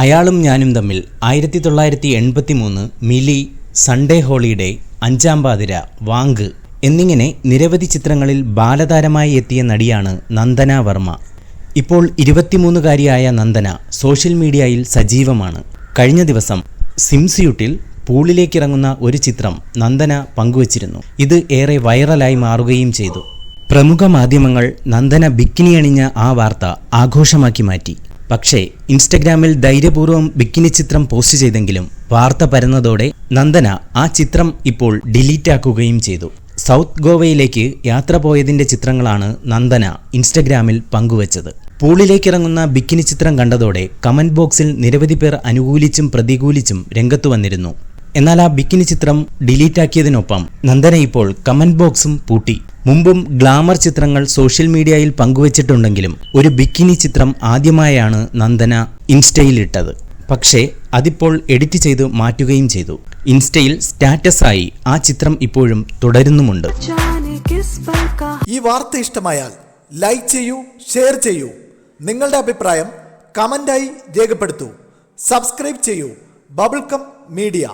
അയാളും ഞാനും തമ്മിൽ 1983, മിലി, സൺഡേ ഹോളിഡേ, അഞ്ചാം പാതിര, വാങ്ക് എന്നിങ്ങനെ നിരവധി ചിത്രങ്ങളിൽ ബാലതാരമായി എത്തിയ നടിയാണ് നന്ദന വർമ്മ. ഇപ്പോൾ 23-കാരിയായ നന്ദന സോഷ്യൽ മീഡിയയിൽ സജീവമാണ്. കഴിഞ്ഞ ദിവസം സ്വിംസ്യൂട്ടിൽ പൂളിലേക്കിറങ്ങുന്ന ഒരു ചിത്രം നന്ദന പങ്കുവച്ചിരുന്നു. ഇത് ഏറെ വൈറലായി മാറുകയും ചെയ്തു. പ്രമുഖ മാധ്യമങ്ങൾ നന്ദന ബിക്കിനി അണിഞ്ഞ ആ വാർത്ത ആഘോഷമാക്കി മാറ്റി. പക്ഷേ ഇൻസ്റ്റഗ്രാമിൽ ധൈര്യപൂർവ്വം ബിക്കിനി ചിത്രം പോസ്റ്റ് ചെയ്തെങ്കിലും വാർത്ത പരന്നതോടെ നന്ദന ആ ചിത്രം ഇപ്പോൾ ഡിലീറ്റ് ആക്കുകയും ചെയ്തു. സൗത്ത് ഗോവയിലേക്ക് യാത്ര പോയതിന്റെ ചിത്രങ്ങളാണ് നന്ദന ഇൻസ്റ്റഗ്രാമിൽ പങ്കുവച്ചത്. പൂളിലേക്കിറങ്ങുന്ന ബിക്കിനി ചിത്രം കണ്ടതോടെ കമന്റ് ബോക്സിൽ നിരവധി പേർ അനുകൂലിച്ചും പ്രതികൂലിച്ചും രംഗത്തു വന്നിരുന്നു. എന്നാൽ ആ ബിക്കിനി ചിത്രം ഡിലീറ്റാക്കിയതിനൊപ്പം നന്ദന ഇപ്പോൾ കമന്റ് ബോക്സും പൂട്ടി. മുമ്പും ഗ്ലാമർ ചിത്രങ്ങൾ സോഷ്യൽ മീഡിയയിൽ പങ്കുവച്ചിട്ടുണ്ടെങ്കിലും ഒരു ബിക്കിനി ചിത്രം ആദ്യമായാണ് നന്ദന ഇൻസ്റ്റയിൽ ഇട്ടത്. പക്ഷേ അതിപ്പോൾ എഡിറ്റ് ചെയ്ത് മാറ്റുകയും ചെയ്തു. ഇൻസ്റ്റയിൽ സ്റ്റാറ്റസായി ആ ചിത്രം ഇപ്പോഴും തുടരുന്നുമുണ്ട്. ഈ വാർത്ത ഇഷ്ടമായാൽ ലൈക്ക് ചെയ്യൂ, ഷെയർ ചെയ്യൂ. നിങ്ങളുടെ അഭിപ്രായം കമന്റായി രേഖപ്പെടുത്തൂ. സബ്സ്ക്രൈബ് ചെയ്യൂ ബബിൾകം മീഡിയ.